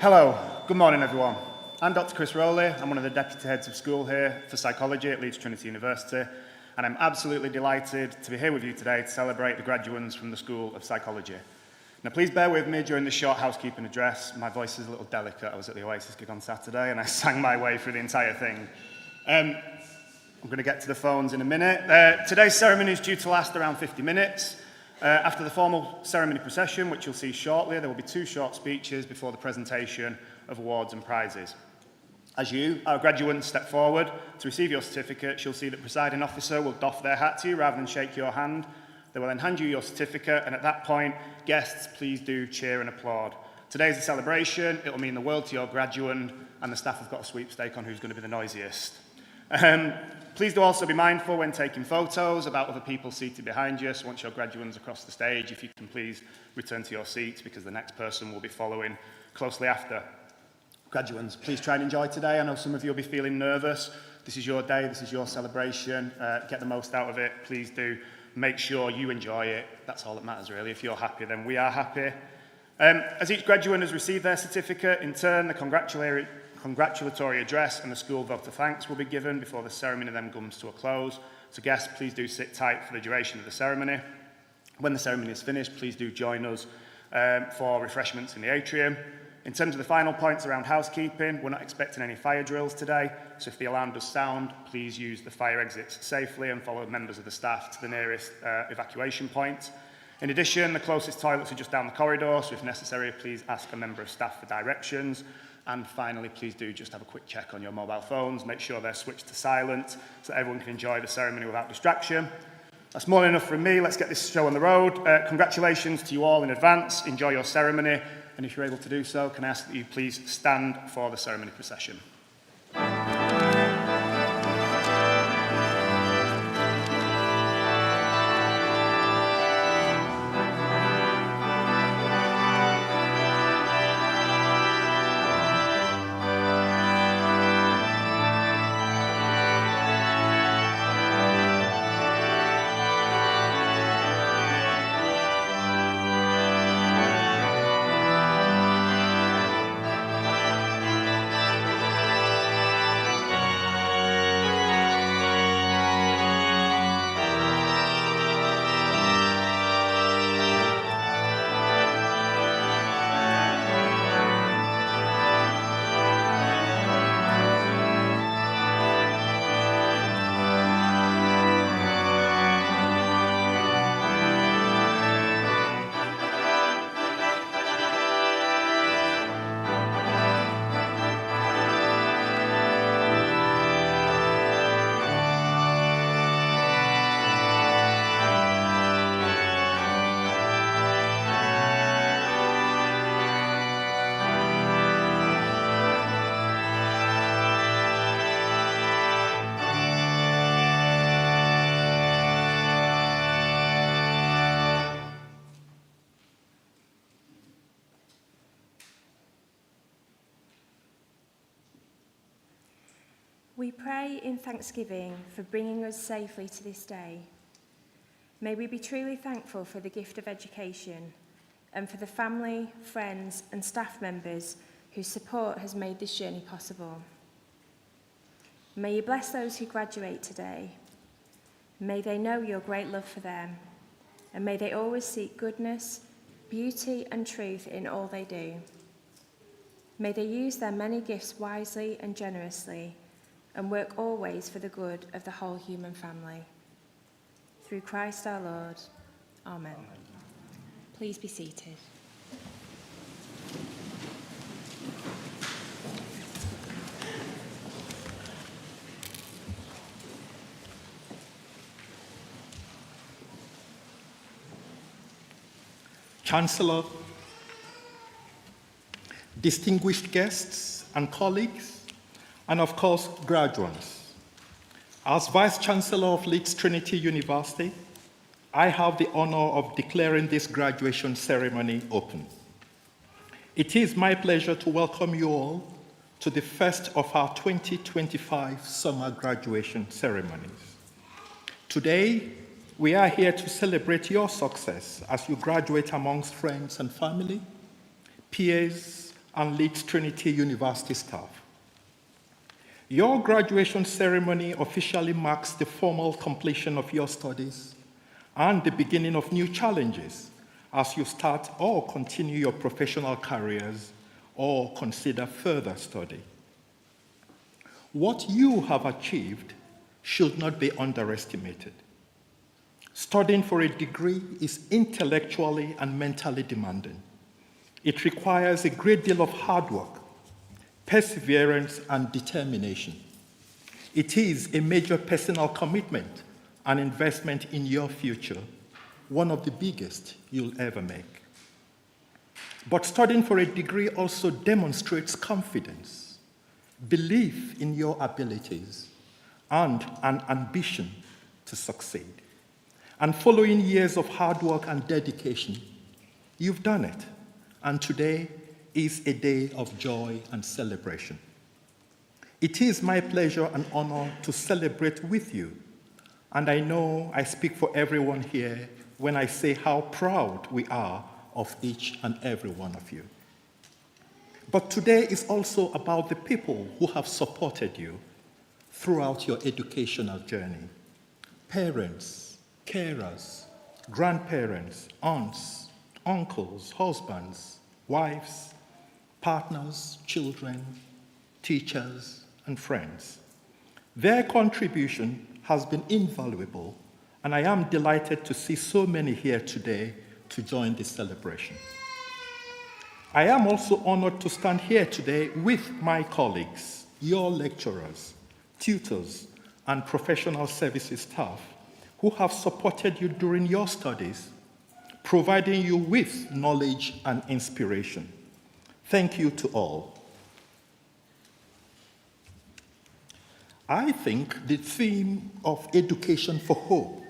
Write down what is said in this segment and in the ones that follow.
Hello, good morning everyone. I'm Dr. Chris Rowley. I'm one of the deputy heads of school here for psychology at Leeds Trinity University, and I'm absolutely delighted to be here with you today to celebrate the graduates from the School of Psychology. Now please bear with me during this short housekeeping address. My voice is a little delicate. I was at the Oasis gig on Saturday and I sang my way through the entire thing. I'm going to get to the phones in a minute. Today's ceremony is due to last around 50 minutes. After the formal ceremony procession, which you'll see shortly, there will be 2 short speeches before the presentation of awards and prizes. As you, our graduates, step forward to receive your certificates, you'll see that the presiding officer will doff their hat to you rather than shake your hand. They will then hand you your certificate, and at that point, guests, please do cheer and applaud. Today's a celebration. It will mean the world to your graduate, and the staff have got a sweepstake on who's going to be the noisiest. Please do also be mindful when taking photos about other people seated behind you. So once your graduates across the stage, if you can please return to your seats because the next person will be following closely after. Graduates, please try and enjoy today. I know some of you will be feeling nervous. This is your day, this is your celebration. Get the most out of it. Please do make sure you enjoy it. That's all that matters really. If you're happy, then we are happy. As each graduate has received their certificate, in turn, the congratulatory address and the school vote of thanks will be given before the ceremony then comes to a close. So guests, please do sit tight for the duration of the ceremony. When the ceremony is finished, please do join us for refreshments in the atrium. In terms of the final points around housekeeping, we're not expecting any fire drills today, so if the alarm does sound, please use the fire exits safely and follow members of the staff to the nearest evacuation point. In addition, the closest toilets are just down the corridor, so if necessary, please ask a member of staff for directions. And finally, please do just have a quick check on your mobile phones, make sure they're switched to silent so everyone can enjoy the ceremony without distraction. That's more than enough from me. Let's get this show on the road. Congratulations to you all in advance. Enjoy your ceremony. And if you're able to do so, can I ask that you please stand for the ceremony procession. We pray in thanksgiving for bringing us safely to this day. May we be truly thankful for the gift of education and for the family, friends and staff members whose support has made this journey possible. May you bless those who graduate today. May they know your great love for them, and may they always seek goodness, beauty and truth in all they do. May they use their many gifts wisely and generously, and work always for the good of the whole human family. Through Christ our Lord. Amen. Please be seated. Chancellor, distinguished guests and colleagues, and of course, graduates. As Vice-Chancellor of Leeds Trinity University, I have the honor of declaring this graduation ceremony open. It is my pleasure to welcome you all to the first of our 2025 summer graduation ceremonies. Today, we are here to celebrate your success as you graduate amongst friends and family, peers, and Leeds Trinity University staff. Your graduation ceremony officially marks the formal completion of your studies and the beginning of new challenges as you start or continue your professional careers or consider further study. What you have achieved should not be underestimated. Studying for a degree is intellectually and mentally demanding. It requires a great deal of hard work, perseverance, and determination. It is a major personal commitment and investment in your future, one of the biggest you'll ever make. But studying for a degree also demonstrates confidence, belief in your abilities, and an ambition to succeed. And following years of hard work and dedication, you've done it. And today is a day of joy and celebration. It is my pleasure and honor to celebrate with you. And I know I speak for everyone here when I say how proud we are of each and every one of you. But today is also about the people who have supported you throughout your educational journey. Parents, carers, grandparents, aunts, uncles, husbands, wives, partners, children, teachers, and friends. Their contribution has been invaluable, and I am delighted to see so many here today to join this celebration. I am also honored to stand here today with my colleagues, your lecturers, tutors, and professional services staff who have supported you during your studies, providing you with knowledge and inspiration. Thank you to all. I think the theme of Education for Hope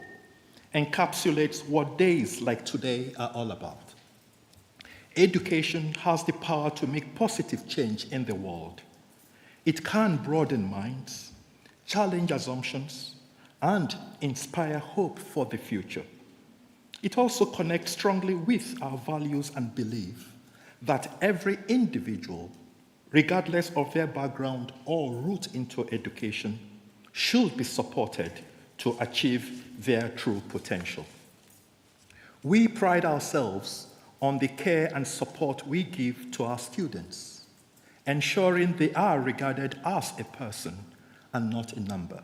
encapsulates what days like today are all about. Education has the power to make positive change in the world. It can broaden minds, challenge assumptions, and inspire hope for the future. It also connects strongly with our values and belief that every individual, regardless of their background or route into education, should be supported to achieve their true potential. We pride ourselves on the care and support we give to our students, ensuring they are regarded as a person and not a number.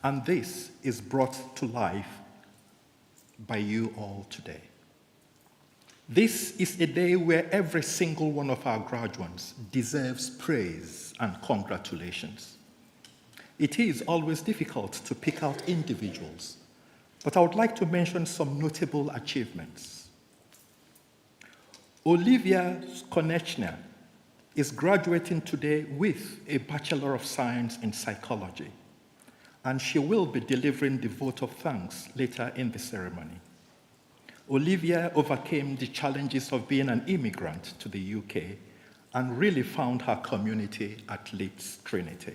And this is brought to life by you all today. This is a day where every single one of our graduates deserves praise and congratulations. It is always difficult to pick out individuals, but I would like to mention some notable achievements. Olivia Konechner is graduating today with a Bachelor of Science in Psychology, and she will be delivering the vote of thanks later in the ceremony. Olivia overcame the challenges of being an immigrant to the UK and really found her community at Leeds Trinity.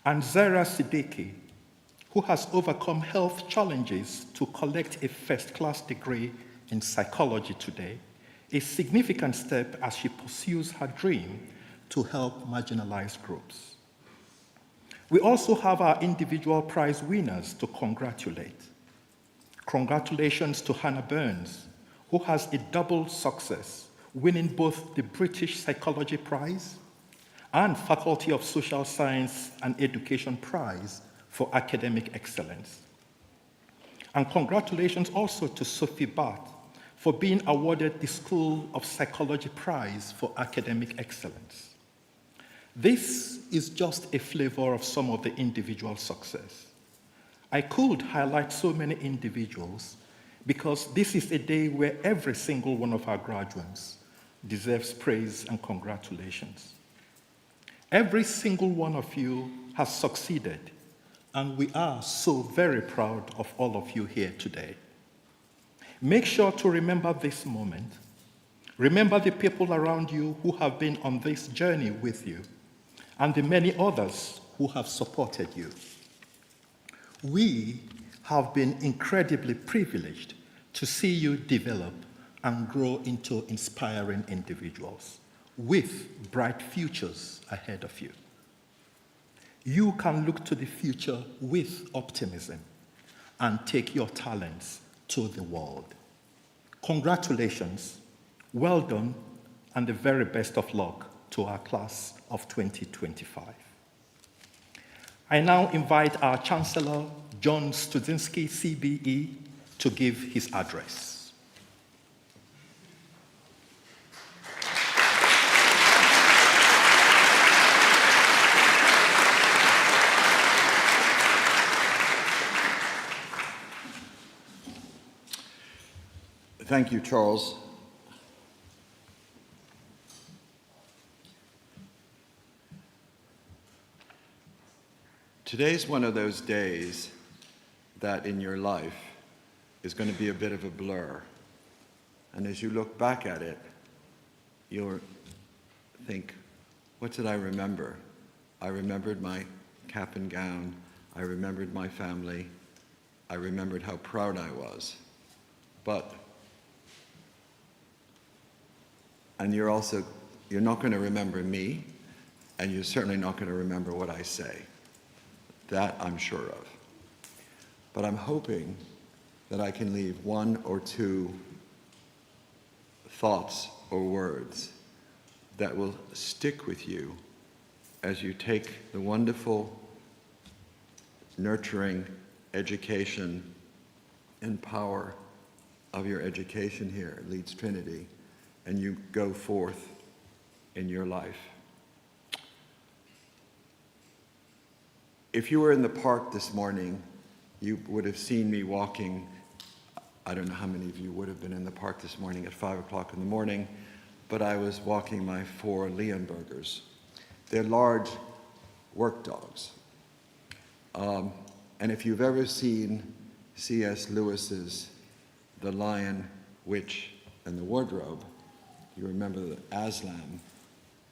And Zara Siddiqui, who has overcome health challenges to collect a first-class degree in psychology today, a significant step as she pursues her dream to help marginalized groups. We also have our individual prize winners to congratulate. Congratulations to Hannah Burns, who has a double success, winning both the British Psychology Prize and Faculty of Social Science and Education Prize for academic excellence. And congratulations also to Sophie Barth for being awarded the School of Psychology Prize for academic excellence. This is just a flavor of some of the individual success. I could highlight so many individuals because this is a day where every single one of our graduates deserves praise and congratulations. Every single one of you has succeeded, and we are so very proud of all of you here today. Make sure to remember this moment. Remember the people around you who have been on this journey with you, and the many others who have supported you. We have been incredibly privileged to see you develop and grow into inspiring individuals with bright futures ahead of you. You can look to the future with optimism and take your talents to the world. Congratulations, well done, and the very best of luck to our class of 2025. I now invite our Chancellor, John Studzinski, CBE, to give his address. Thank you, Charles. Today's one of those days that in your life is going to be a bit of a blur. And as you look back at it, you'll think, what did I remember? I remembered my cap and gown. I remembered my family. I remembered how proud I was. And you're not going to remember me, and you're certainly not going to remember what I say. That I'm sure of. But I'm hoping that I can leave one or two thoughts or words that will stick with you as you take the wonderful, nurturing education and power of your education here at Leeds Trinity, and you go forth in your life. If you were in the park this morning, you would have seen me walking. I don't know how many of you would have been in the park this morning at 5 o'clock in the morning, but I was walking my 4 Leonbergers. They're large work dogs. And if you've ever seen C.S. Lewis's The Lion, Witch, and the Wardrobe, you remember that Aslan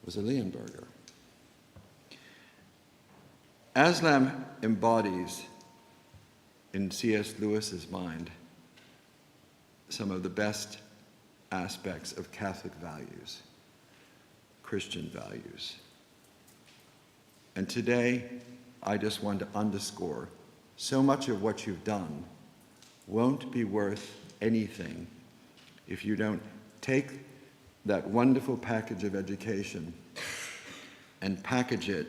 was a Leonberger. Aslan embodies, in C.S. Lewis's mind, some of the best aspects of Catholic values, Christian values. And today, I just want to underscore, so much of what you've done won't be worth anything if you don't take that wonderful package of education and package it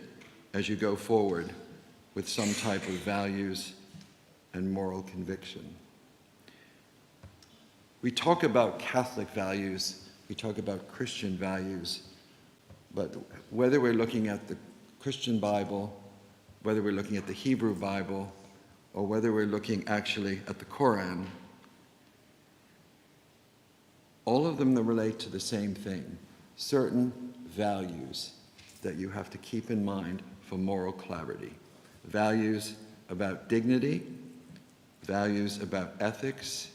as you go forward with some type of values and moral conviction. We talk about Catholic values, we talk about Christian values, but whether we're looking at the Christian Bible, whether we're looking at the Hebrew Bible, or whether we're looking actually at the Quran, all of them relate to the same thing, certain values that you have to keep in mind for moral clarity. Values about dignity, values about ethics,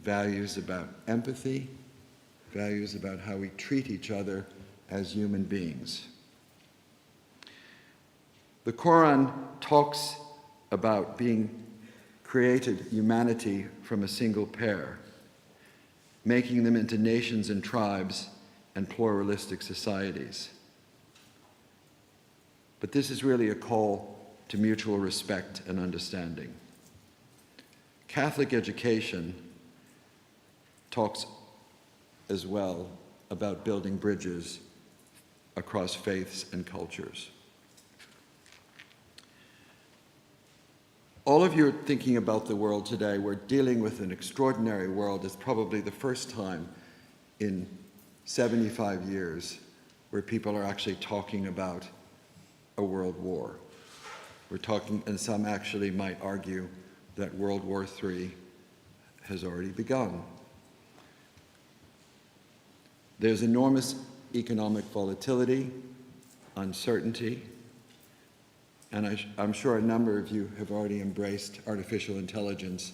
values about empathy, values about how we treat each other as human beings. The Quran talks about being created humanity from a single pair, making them into nations and tribes and pluralistic societies. But this is really a call to mutual respect and understanding. Catholic education talks as well about building bridges across faiths and cultures. All of you are thinking about the world today. We're dealing with an extraordinary world. It's probably the first time in 75 years where people are actually talking about a world war. We're talking, and some actually might argue that World War III has already begun. There's enormous economic volatility, uncertainty, and I'm sure a number of you have already embraced artificial intelligence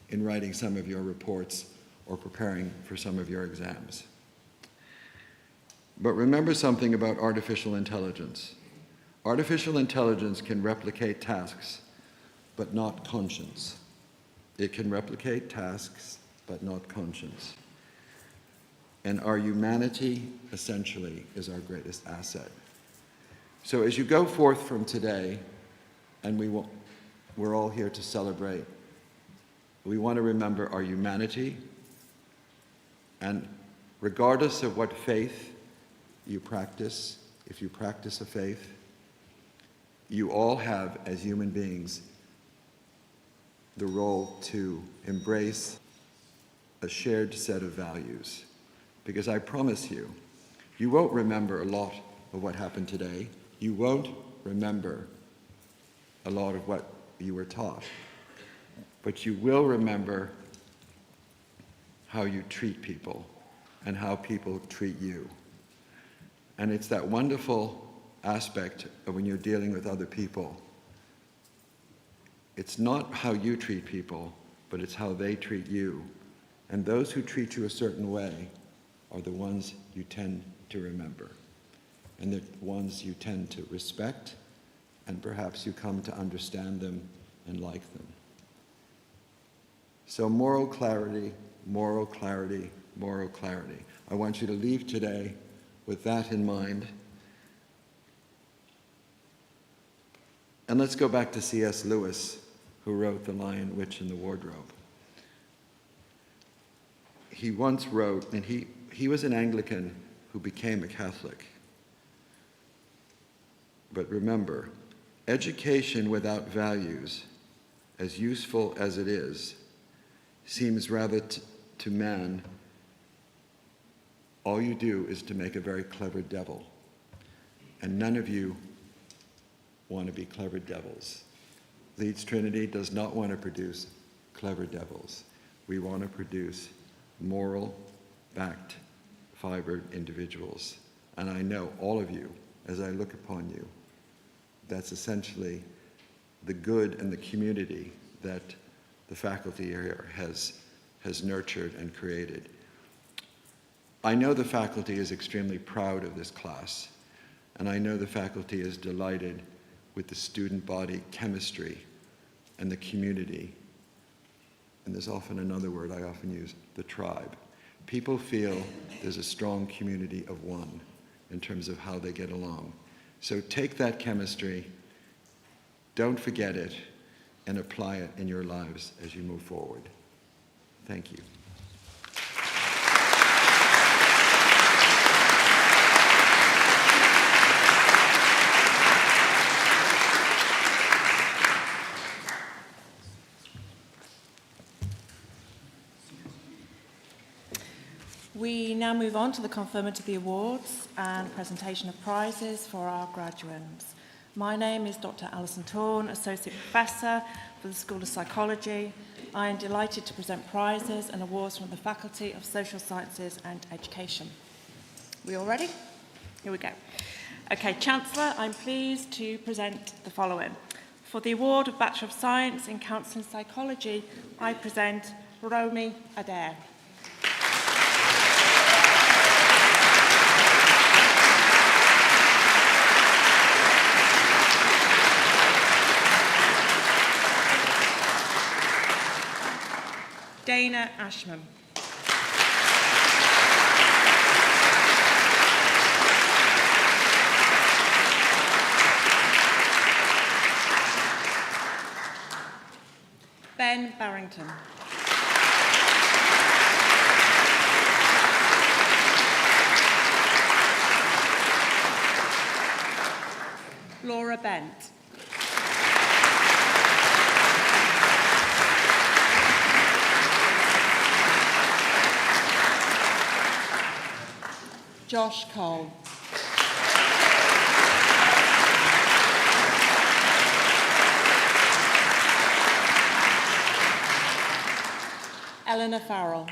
in writing some of your reports or preparing for some of your exams. But remember something about artificial intelligence. Artificial intelligence can replicate tasks, but not conscience. It can replicate tasks, but not conscience. and our humanity, essentially, is our greatest asset. So as you go forth from today, and we're all here to celebrate, we want to remember our humanity, and regardless of what faith you practice, if you practice a faith, you all have, as human beings, the role to embrace a shared set of values. Because I promise you, you won't remember a lot of what happened today. You won't remember a lot of what you were taught. But you will remember how you treat people and how people treat you. And it's that wonderful aspect of when you're dealing with other people. It's not how you treat people, but it's how they treat you. And those who treat you a certain way are the ones you tend to remember, and the ones you tend to respect, and perhaps you come to understand them and like them. So moral clarity, moral clarity, moral clarity. I want you to leave today with that in mind. And let's go back to C.S. Lewis, who wrote The Lion, Witch, and the Wardrobe. He once wrote, and he was an Anglican who became a Catholic. But remember, education without values, as useful as it is, seems rather to man, all you do is to make a very clever devil. And none of you want to be clever devils. Leeds Trinity does not want to produce clever devils. We want to produce moral-backed, fibered individuals. And I know all of you, as I look upon you, that's essentially the good and the community that the faculty here has nurtured and created. I know the faculty is extremely proud of this class, and I know the faculty is delighted with the student body chemistry and the community. And there's often another word I often use, the tribe. People feel there's a strong community of one in terms of how they get along. So take that chemistry, don't forget it, and apply it in your lives as you move forward. Thank you. We now move on to the conferment of the awards and presentation of prizes for our graduates. My name is Dr. Alison Torn, Associate Professor for the School of Psychology. I am delighted to present prizes and awards from the Faculty of Social Sciences and Education. We all ready? Here we go. Okay, Chancellor, I'm pleased to present the following. For the award of Bachelor of Science in Counselling Psychology, I present Romy Adair. Dana Ashman. Ben Barrington. Laura Bent. Josh Cole. Eleanor Farrell.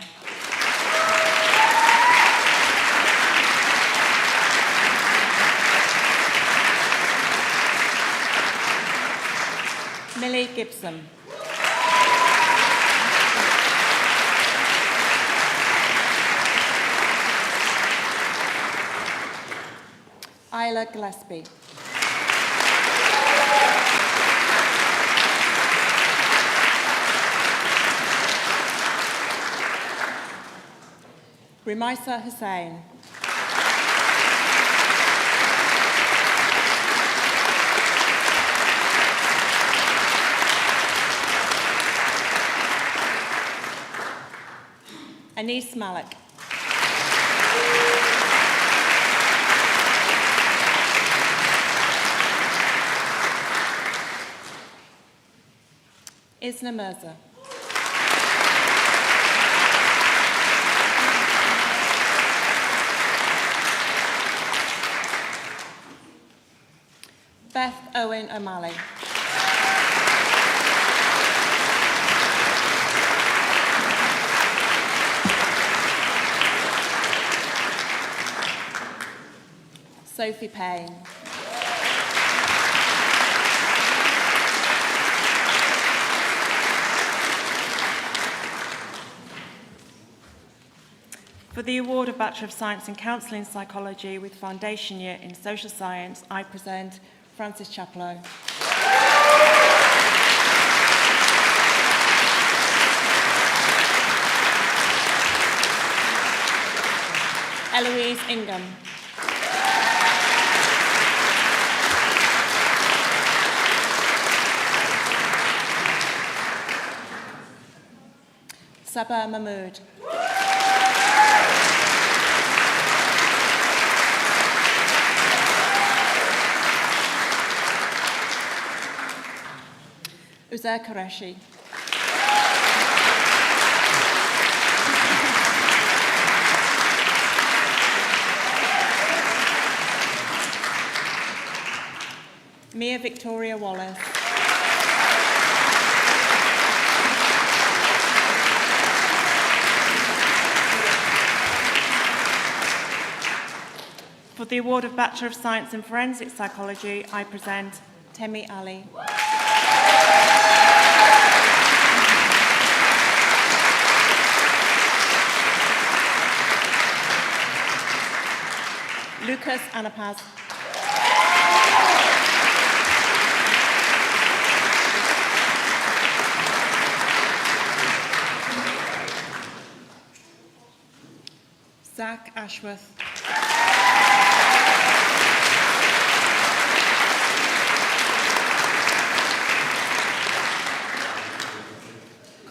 Millie Gibson. Isla Gillespie. Rumaisa Hussain. Anis Malik. Isna Mirza. Beth Owen O'Malley. Sophie Payne. For the award of Bachelor of Science in Counselling and Psychology with Foundation Year in Social Science, I present Frances Chaplow. Eloise Ingham. Sabah Mahmood. Uzair Qureshi. Mia Victoria Wallace. For the award of Bachelor of Science in Forensic Psychology, I present Temi Ali. Lucas Anapaz. Zach Ashworth.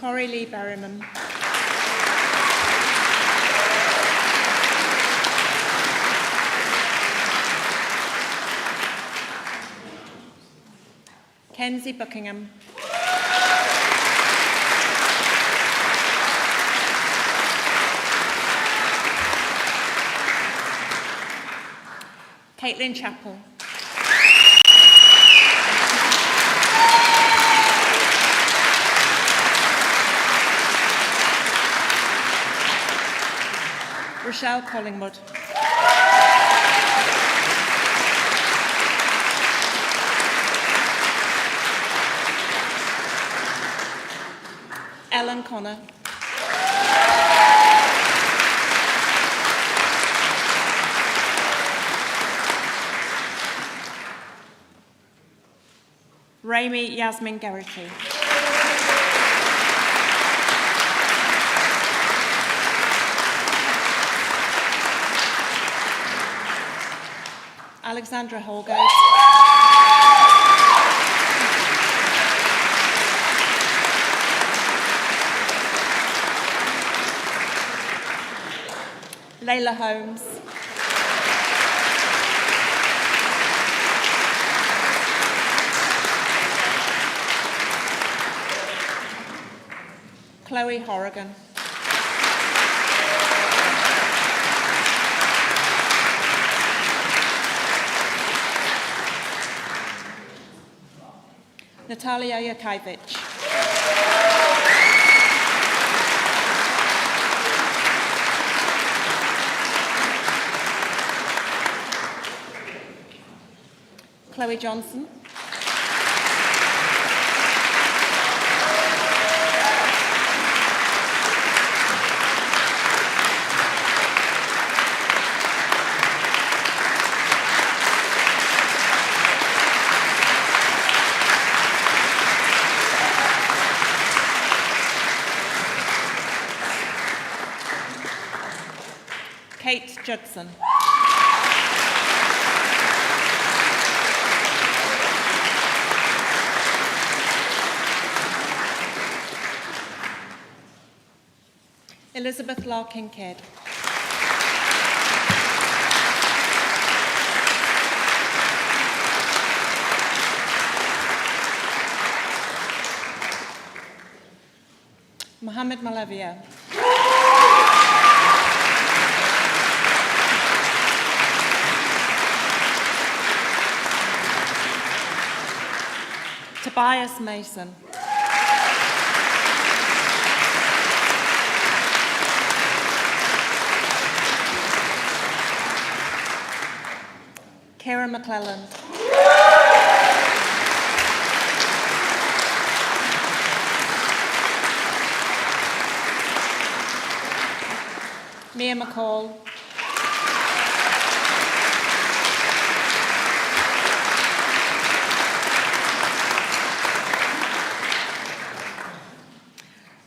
Corey Lee Berryman. Kenzie Buckingham. Caitlin Chappell. Rochelle Collingwood. Ellen Connor. Raimi Yasmin Geraghty. Alexandra Holgate. Layla Holmes. Chloe Horrigan. Natalia Yakiewicz. Chloe Johnson. Kate Judson. Elizabeth Larkin Kidd. Mohammed Malavia. Tobias Mason. Kira McClellan. Mia McCall.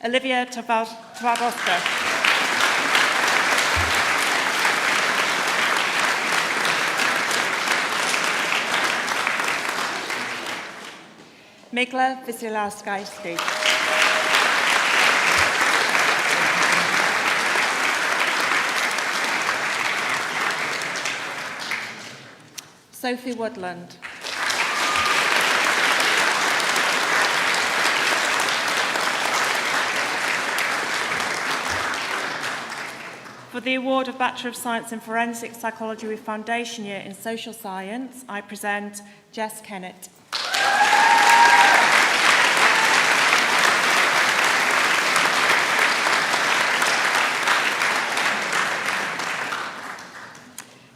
Olivia Tavaroska. Mikla Vysilauskaitski. Sophie Woodland. For the award of Bachelor of Science in Forensic Psychology with Foundation Year in Social Science, I present Jess Kennett.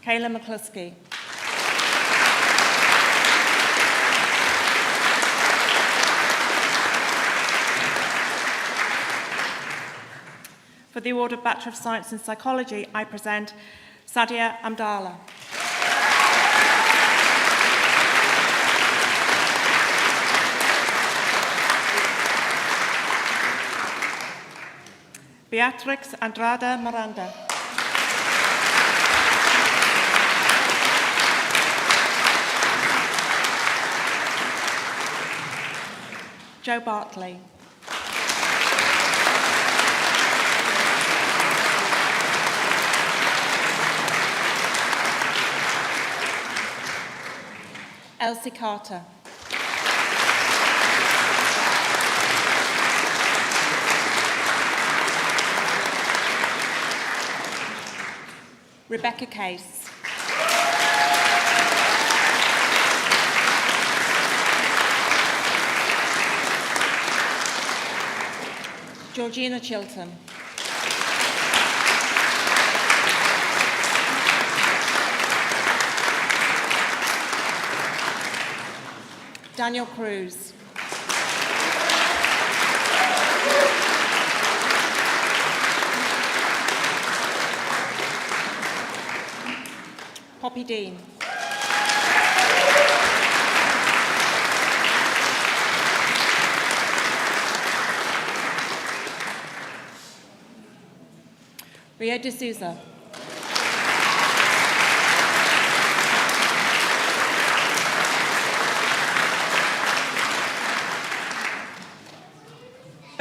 Kayla McCluskey. For the award of Bachelor of Science in Psychology, I present Sadia Amdala. Beatrix Andrada Miranda. Joe Bartley. Elsie Carter. Rebecca Case. Georgina Chilton. Daniel Cruz. Poppy Dean. Rio de Souza.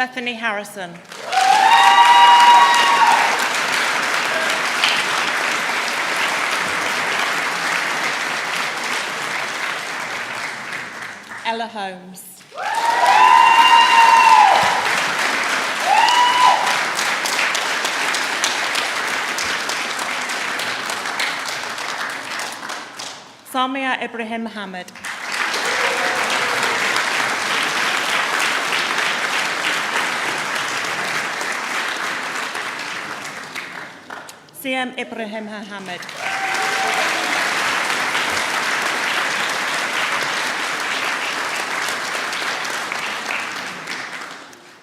Bethany Harrison. Ella Holmes. Samia Ibrahim Mohammed. Siam Ibrahim Mohammed.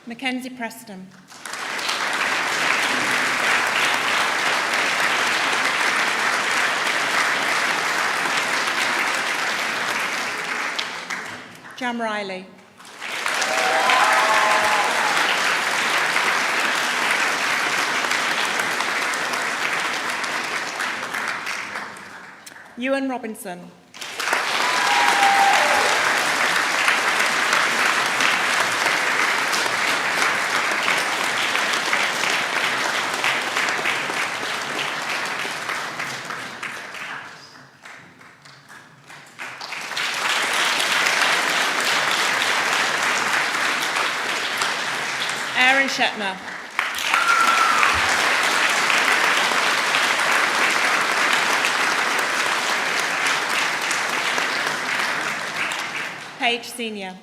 Mackenzie Preston. Jam Riley. Ewan Robinson. Aaron Shetner. Paige Senior.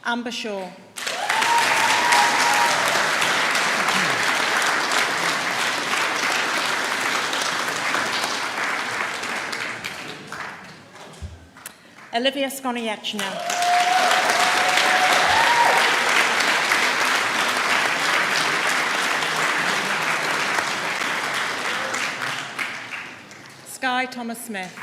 Amber Shaw. Olivia Skonieczna. Sky Thomas Smith.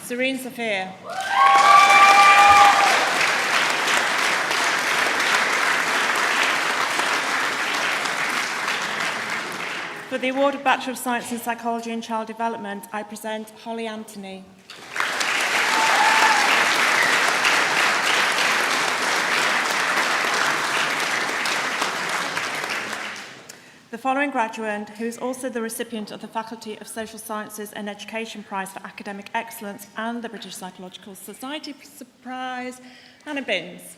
Serene Sophia. For the award of Bachelor of Science in Psychology and Child Development, I present Holly Anthony. The following graduate, who is also the recipient of the Faculty of Social Sciences and Education Prize for Academic Excellence and the British Psychological Society Prize, Hannah Binns.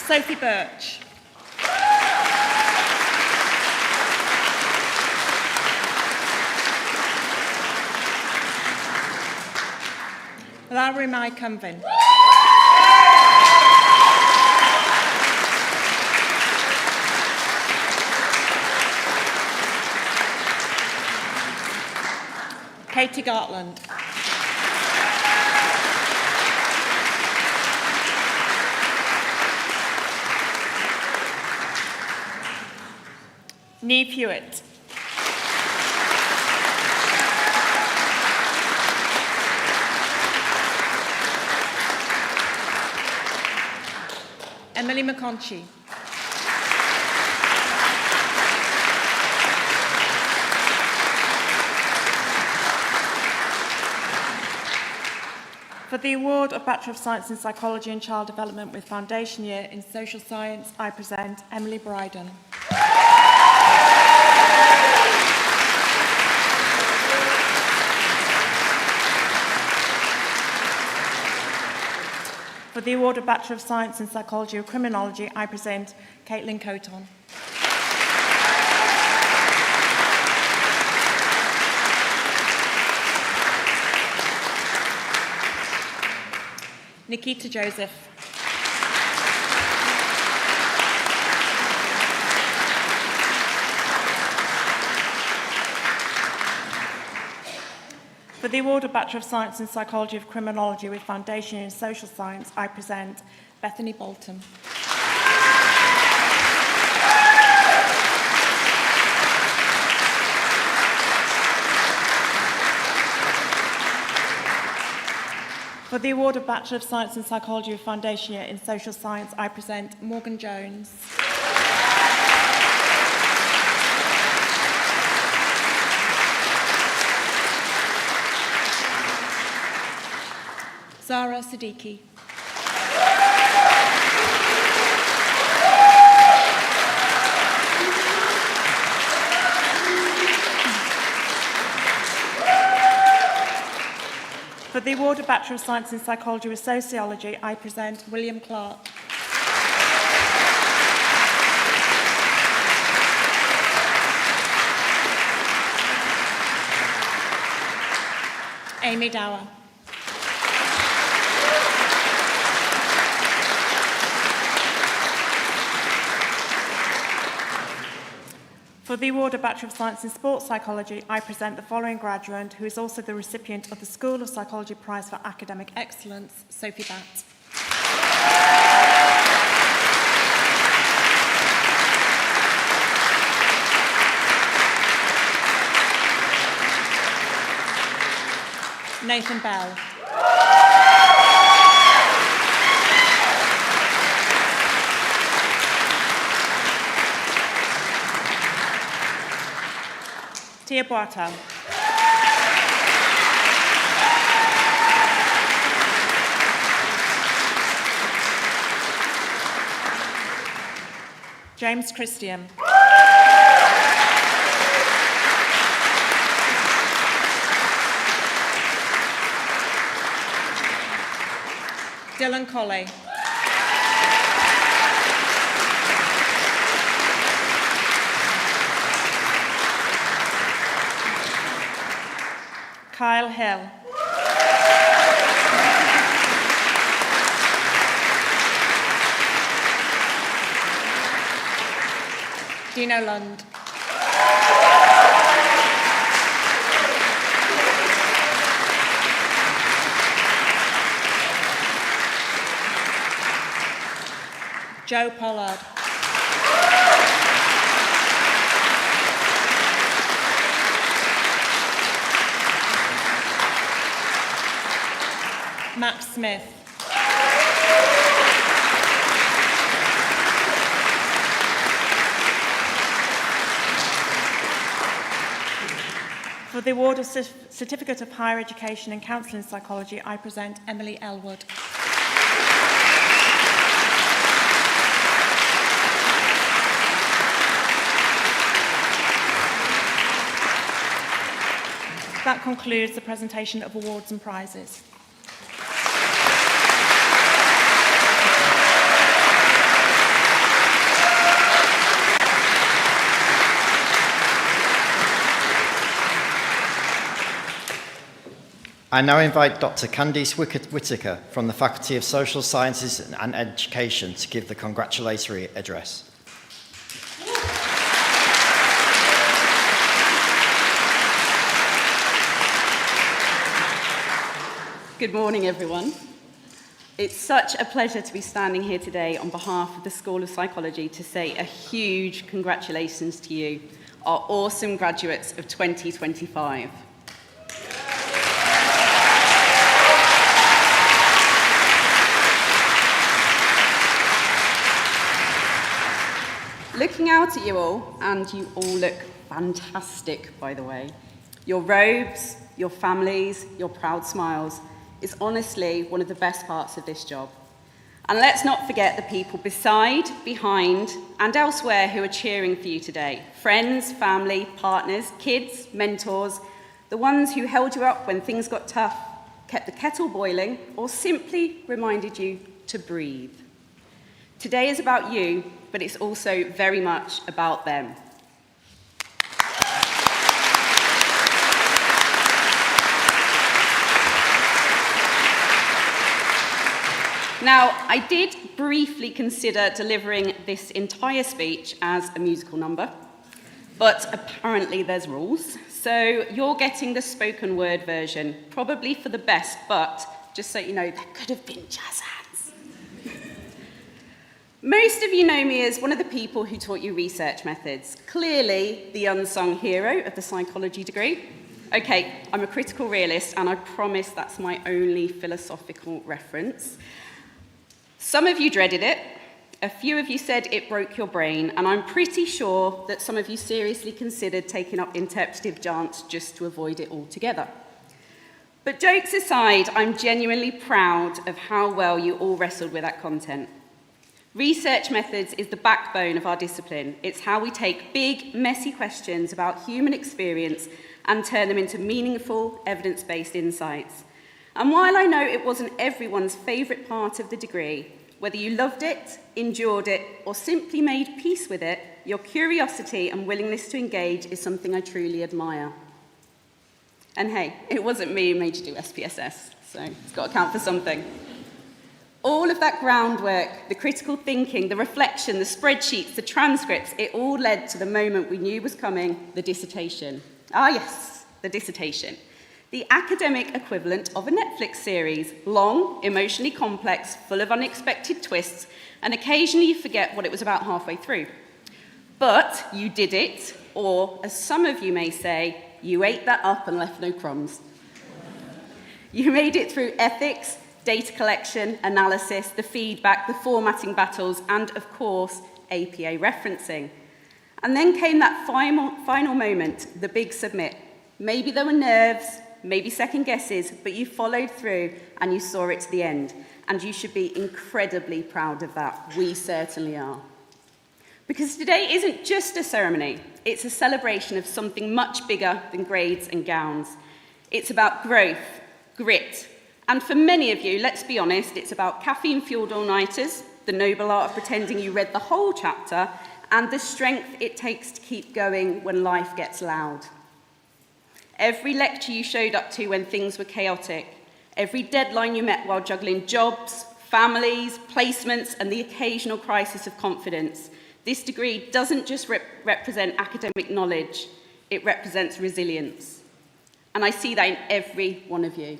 Sophie Birch. Lowry Mai Cumvin. Katie Gartland. Neve Hewitt. Emily McConchie. For the award of Bachelor of Science in Psychology and Child Development with Foundation Year in Social Science, I present Emily Bryden. For the award of Bachelor of Science in Psychology or Criminology, I present Caitlin Coton. Nikita Joseph. For the award of Bachelor of Science in Psychology of Criminology with Foundation in Social Science, I present Bethany Bolton. For the award of Bachelor of Science in Psychology with Foundation in Social Science, I present Morgan Jones. Zara Siddiqui. For the award of Bachelor of Science in Psychology with Sociology, I present William Clark. Amy Dower. For For the award of Bachelor of Science in Sports Psychology, I present the following graduate, who is also the recipient of the School of Psychology Prize for Academic Excellence, Sophie Batt. Nathan Bell. Tia Boateng. James Christian. Dylan Colley. Kyle Hill. Dino Lund. Joe Pollard. Max Smith. For the award of Certificate of Higher Education in Counselling Psychology, I present Emily Elwood. That concludes the presentation of awards and prizes. I now invite Dr. Candice Whittaker from the Faculty of Social Sciences and Education to give the congratulatory address. Good morning, everyone. It's such a pleasure to be standing here today on behalf of the School of Psychology to say a huge congratulations to you, our awesome graduates of 2025. Looking out at you all, and you all look fantastic, by the way. Your robes, your families, your proud smiles is honestly one of the best parts of this job. And let's not forget the people beside, behind, and elsewhere who are cheering for you today. Friends, family, partners, kids, mentors, the ones who held you up when things got tough, kept the kettle boiling, or simply reminded you to breathe. Today is about you, but it's also very much about them. Now, I did briefly consider delivering this entire speech as a musical number, but apparently there's rules. So you're getting the spoken word version, probably for the best, but just so you know, there could have been jazz hands. Most of you know me as one of the people who taught you research methods, clearly the unsung hero of the psychology degree. Okay, I'm a critical realist, and I promise that's my only philosophical reference. Some of you dreaded it, a few of you said it broke your brain, and I'm pretty sure that some of you seriously considered taking up interpretive dance just to avoid it altogether. But jokes aside, I'm genuinely proud of how well you all wrestled with that content. Research methods is the backbone of our discipline. It's how we take big, messy questions about human experience and turn them into meaningful, evidence-based insights. And while I know it wasn't everyone's favourite part of the degree, whether you loved it, endured it, or simply made peace with it, your curiosity and willingness to engage is something I truly admire. And hey, it wasn't me who made you do SPSS, so it's got to count for something. All of that groundwork, the critical thinking, the reflection, the spreadsheets, the transcripts, it all led to the moment we knew was coming, the dissertation. Ah yes, the dissertation. The academic equivalent of a Netflix series, long, emotionally complex, full of unexpected twists, and occasionally you forget what it was about halfway through. But you did it, or as some of you may say, you ate that up and left no crumbs. You made it through ethics, data collection, analysis, the feedback, the formatting battles, and of course, APA referencing. And then came that final moment, the big submit. Maybe there were nerves, maybe second guesses, but you followed through and you saw it to the end. And you should be incredibly proud of that. We certainly are. Because today isn't just a ceremony, it's a celebration of something much bigger than grades and gowns. It's about growth, grit, and for many of you, let's be honest, it's about caffeine-fueled all-nighters, the noble art of pretending you read the whole chapter, and the strength it takes to keep going when life gets loud. Every lecture you showed up to when things were chaotic, every deadline you met while juggling jobs, families, placements, and the occasional crisis of confidence. This degree doesn't just represent academic knowledge, it represents resilience. And I see that in every one of you.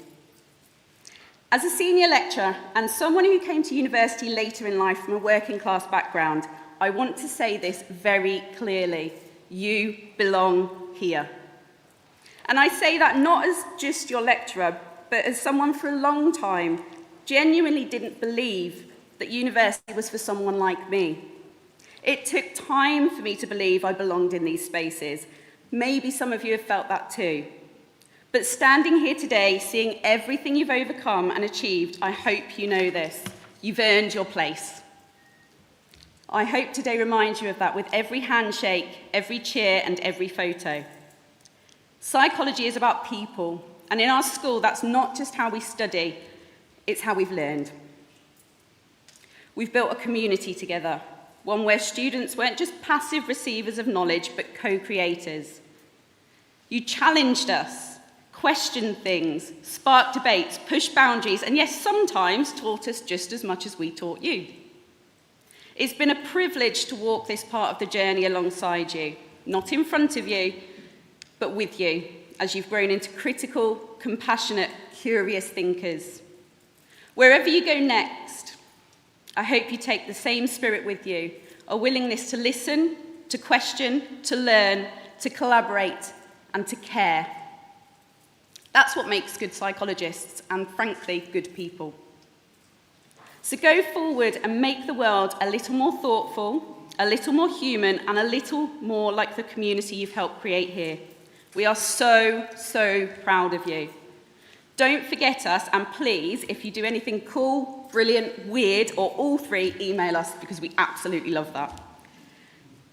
As a senior lecturer and someone who came to university later in life from a working class background, I want to say this very clearly. You belong here. And I say that not as just your lecturer, but as someone for a long time genuinely didn't believe that university was for someone like me. It took time for me to believe I belonged in these spaces. Maybe some of you have felt that too. But standing here today, seeing everything you've overcome and achieved, I hope you know this. You've earned your place. I hope today reminds you of that with every handshake, every cheer, and every photo. Psychology is about people, and in our school, that's not just how we study, it's how we've learned. We've built a community together, one where students weren't just passive receivers of knowledge, but co-creators. You challenged us, questioned things, sparked debates, pushed boundaries, and yes, sometimes taught us just as much as we taught you. It's been a privilege to walk this part of the journey alongside you, not in front of you, but with you, as you've grown into critical, compassionate, curious thinkers. Wherever you go next, I hope you take the same spirit with you, a willingness to listen, to question, to learn, to collaborate, and to care. That's what makes good psychologists and, frankly, good people. So go forward and make the world a little more thoughtful, a little more human, and a little more like the community you've helped create here. We are so, so proud of you. Don't forget us, and please, if you do anything cool, brilliant, weird, or all three, email us, because we absolutely love that.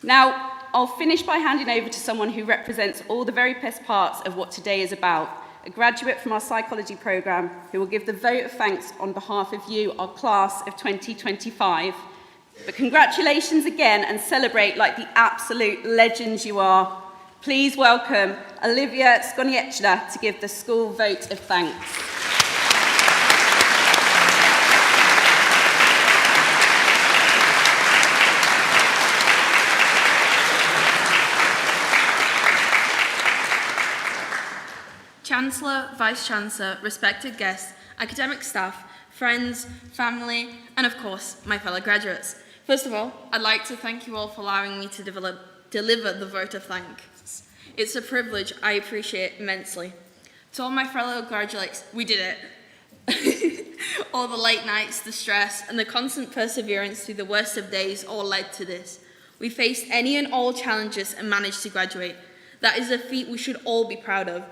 Now, I'll finish by handing over to someone who represents all the very best parts of what today is about, a graduate from our psychology programme who will give the vote of thanks on behalf of you, our class of 2025. But congratulations again, and celebrate like the absolute legends you are. Please welcome Olivia Skonieczna to give the school vote of thanks. Chancellor, Vice-Chancellor, respected guests, academic staff, friends, family, and of course, my fellow graduates. First of all, I'd like to thank you all for allowing me to deliver the vote of thanks. It's a privilege I appreciate immensely. To all my fellow graduates, we did it. All the late nights, the stress, and the constant perseverance through the worst of days all led to this. We faced any and all challenges and managed to graduate. That is a feat we should all be proud of.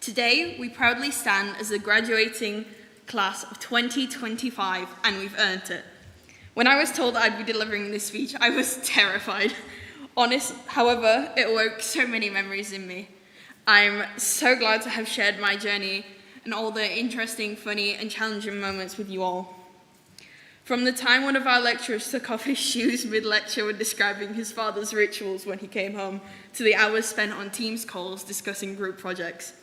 Today, we proudly stand as the graduating class of 2025, and we've earned it. When I was told I'd be delivering this speech, I was terrified. However, it awoke so many memories in me. I'm so glad to have shared my journey and all the interesting, funny, and challenging moments with you all. From the time one of our lecturers took off his shoes mid-lecture when describing his father's rituals when he came home, to the hours spent on Teams calls discussing group projects.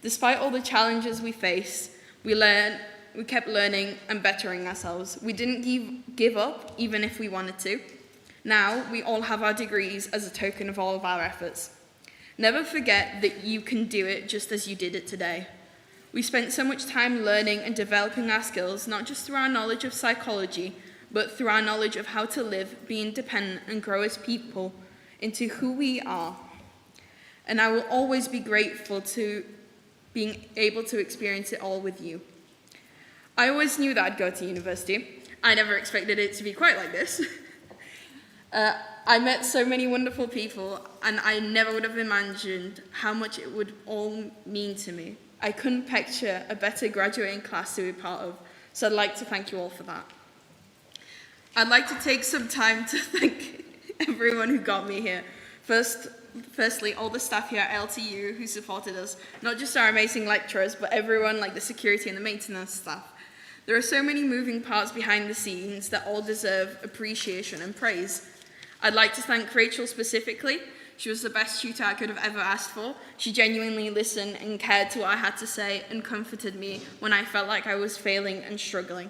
Despite all the challenges we face, we learn we kept learning and bettering ourselves. We didn't give up, even if we wanted to. Now, we all have our degrees as a token of all of our efforts. Never forget that you can do it just as you did it today. We spent so much time learning and developing our skills, not just through our knowledge of psychology, but through our knowledge of how to live, be independent, and grow as people into who we are. And I will always be grateful to being able to experience it all with you. I always knew that I'd go to university. I never expected it to be quite like this. I met so many wonderful people, and I never would have imagined how much it would all mean to me. I couldn't picture a better graduating class to be part of, so I'd like to thank you all for that. I'd like to take some time to thank everyone who got me here. Firstly, all the staff here at LTU who supported us, not just our amazing lecturers, but everyone like the security and the maintenance staff. There are so many moving parts behind the scenes that all deserve appreciation and praise. I'd like to thank Rachel specifically. She was the best tutor I could have ever asked for. She genuinely listened and cared to what I had to say and comforted me when I felt like I was failing and struggling.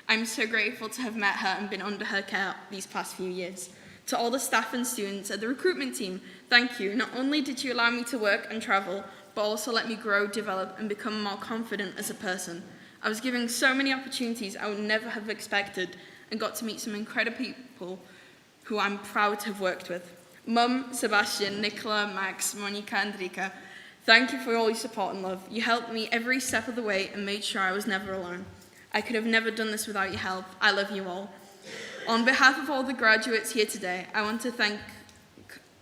I'm so grateful to have met her and been under her care these past few years. To all the staff and students at the recruitment team, thank you. Not only did you allow me to work and travel, but also let me grow, develop, and become more confident as a person. I was given so many opportunities I would never have expected and got to meet some incredible people who I'm proud to have worked with. Mum, Sebastian, Nicola, Max, Monica, and Rika, thank you for all your support and love. You helped me every step of the way and made sure I was never alone. I could have never done this without your help. I love you all. On behalf of all the graduates here today, I want to thank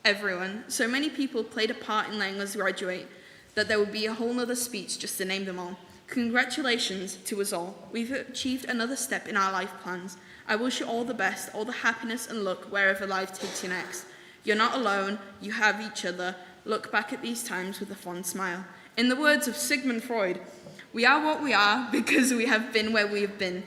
everyone. So many people played a part in letting us graduate that there would be a whole nother speech just to name them all. Congratulations to us all. We've achieved another step in our life plans. I wish you all the best, all the happiness and luck wherever life takes you next. You're not alone, you have each other. Look back at these times with a fond smile. In the words of Sigmund Freud, we are what we are because we have been where we have been.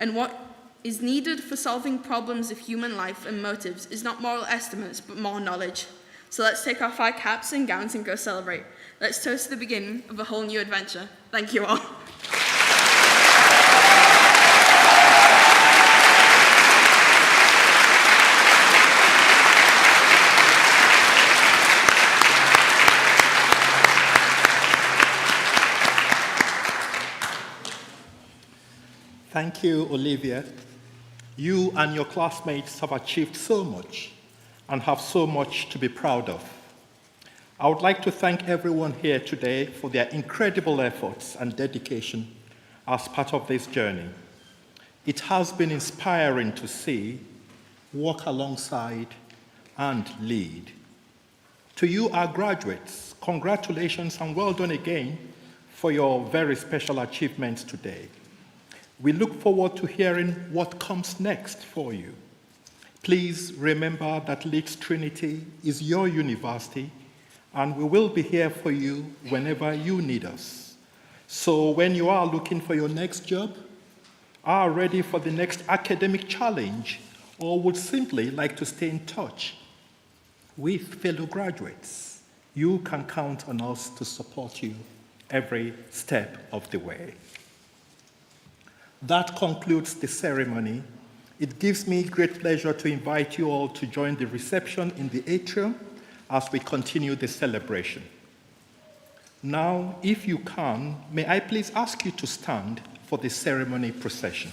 And what is needed for solving problems of human life and motives is not moral estimates, but more knowledge. So let's take off our caps and gowns and go celebrate. Let's toast the beginning of a whole new adventure. Thank you all. Thank you, Olivia. You and your classmates have achieved so much and have so much to be proud of. I would like to thank everyone here today for their incredible efforts and dedication as part of this journey. It has been inspiring to see, work alongside, and lead. To you, our graduates, congratulations and well done again for your very special achievements today. We look forward to hearing what comes next for you. Please remember that Leeds Trinity is your university, and we will be here for you whenever you need us. So when you are looking for your next job, are ready for the next academic challenge, or would simply like to stay in touch with fellow graduates, you can count on us to support you every step of the way. That concludes the ceremony. It gives me great pleasure to invite you all to join the reception in the atrium as we continue the celebration. Now, if you can, may I please ask you to stand for the ceremony procession.